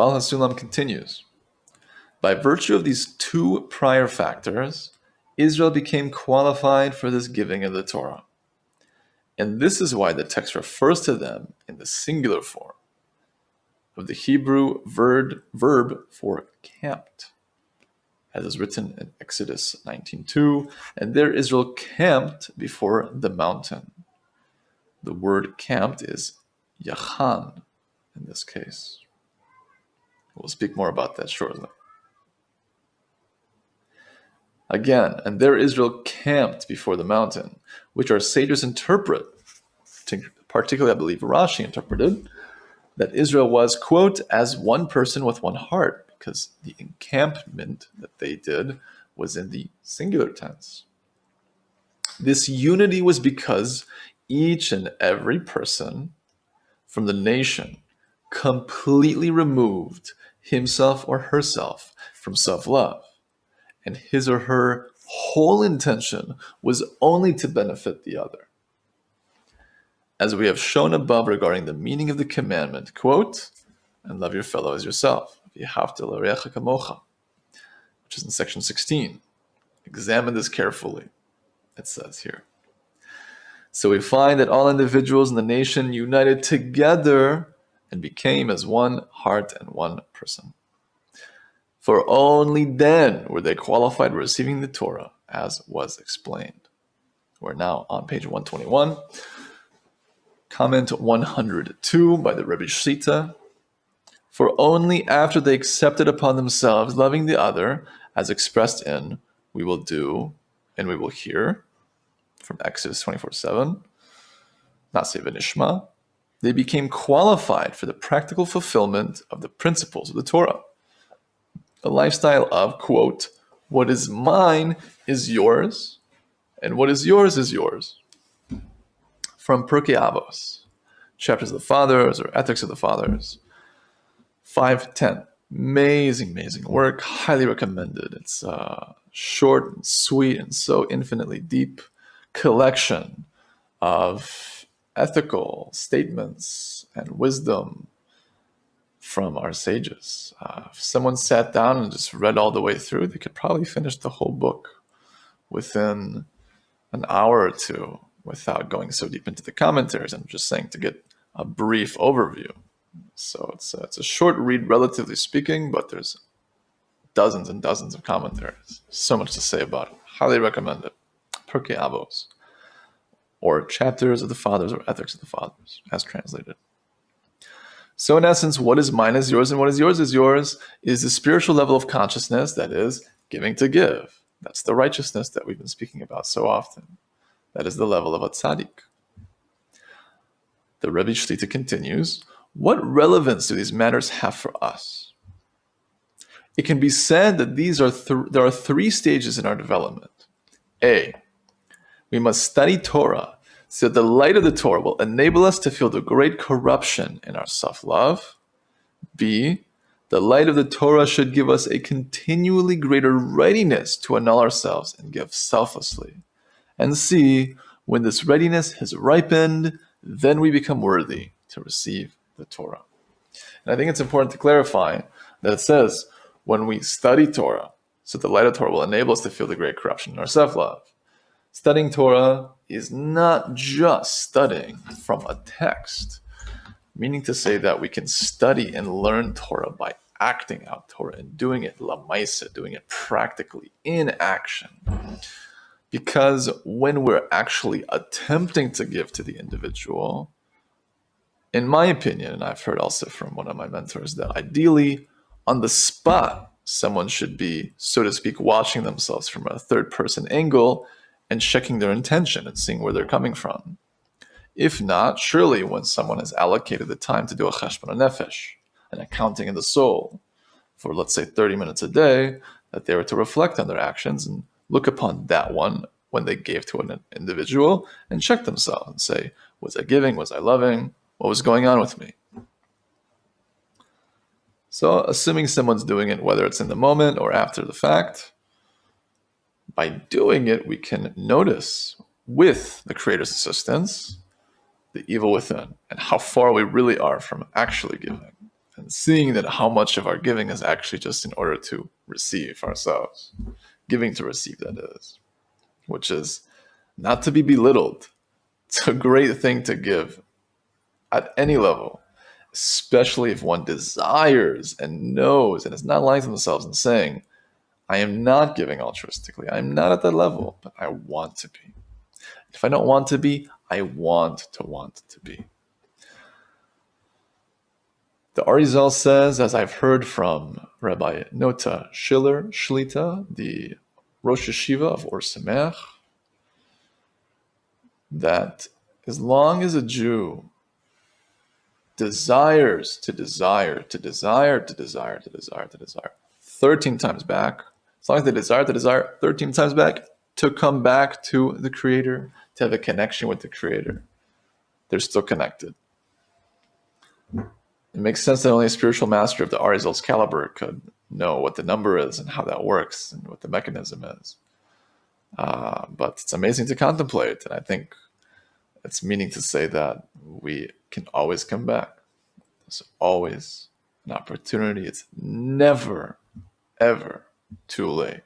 Bal HaSulam continues, by virtue of these two prior factors, Israel became qualified for this giving of the Torah. And this is why the text refers to them in the singular form of the Hebrew verb for camped, as is written in Exodus 19:2, and there Israel camped before the mountain. The word camped is yachan in this case. We'll speak more about that shortly. Again, and there Israel camped before the mountain, which our sages interpret, particularly I believe Rashi interpreted, that Israel was, quote, as one person with one heart, because the encampment that they did was in the singular tense. This unity was because each and every person from the nation completely removed himself or herself from self-love, and his or her whole intention was only to benefit the other. As we have shown above regarding the meaning of the commandment, quote, and love your fellow as yourself, which is in section 16. Examine this carefully, it says here. So we find that all individuals in the nation united together and became as one heart and one person. For only then were they qualified for receiving the Torah, as was explained. We're now on page 121. Comment 102 by the Rabbi Shita. For only after they accepted upon themselves loving the other, as expressed in we will do and we will hear, from Exodus 24:7, Na'aseh v'nishma, they became qualified for the practical fulfillment of the principles of the Torah. A lifestyle of, quote, what is mine is yours, and what is yours. From Pirkei Avos, Chapters of the Fathers or Ethics of the Fathers, 5:10. Amazing work, highly recommended. It's short and sweet and so infinitely deep collection of ethical statements and wisdom from our sages. If someone sat down and just read all the way through, they could probably finish the whole book within an hour or two without going so deep into the commentaries. I'm just saying to get a brief overview. So it's a short read, relatively speaking, but there's dozens and dozens of commentaries. So much to say about it. Highly recommend it. Pirkei Avos, or Chapters of the Fathers, or Ethics of the Fathers, as translated. So in essence, what is mine is yours, and what is yours is the spiritual level of consciousness that is giving to give. That's the righteousness that we've been speaking about so often. That is the level of a tzaddik. The Rebbe Shlita continues, what relevance do these matters have for us? It can be said that there are three stages in our development. A, we must study Torah so that the light of the Torah will enable us to feel the great corruption in our self-love. B, the light of the Torah should give us a continually greater readiness to annul ourselves and give selflessly. And C, when this readiness has ripened, then we become worthy to receive the Torah. And I think it's important to clarify that it says, when we study Torah, so the light of Torah will enable us to feel the great corruption in our self-love. Studying Torah is not just studying from a text, meaning to say that we can study and learn Torah by acting out Torah and doing it lamaisa, doing it practically in action. Because when we're actually attempting to give to the individual, in my opinion, and I've heard also from one of my mentors, that ideally on the spot, someone should be, so to speak, watching themselves from a third-person angle and checking their intention and seeing where they're coming from. If not, surely when someone has allocated the time to do a cheshbon nefesh, an accounting in the soul, for let's say 30 minutes a day, that they were to reflect on their actions and look upon that one when they gave to an individual and check themselves and say, was I giving? Was I loving? What was going on with me? So assuming someone's doing it, whether it's in the moment or after the fact, by doing it, we can notice with the Creator's assistance, the evil within and how far we really are from actually giving. And seeing that how much of our giving is actually just in order to receive ourselves. Giving to receive, that is. Which is not to be belittled. It's a great thing to give at any level, especially if one desires and knows and is not lying to themselves and saying, I am not giving altruistically. I'm not at that level, but I want to be. If I don't want to be, I want to be. The Arizal says, as I've heard from Rabbi Nota Schiller Shlita, the Rosh Yeshiva of Or Sameach, that as long as a Jew desires to desire 13 times back, as long as they desire to desire 13 times back, to come back to the Creator, to have a connection with the Creator, they're still connected. It makes sense that only a spiritual master of the Arizal's caliber could know what the number is and how that works and what the mechanism is. But it's amazing to contemplate, and I think it's meaning to say that we can always come back. There's always an opportunity. It's never, ever too late.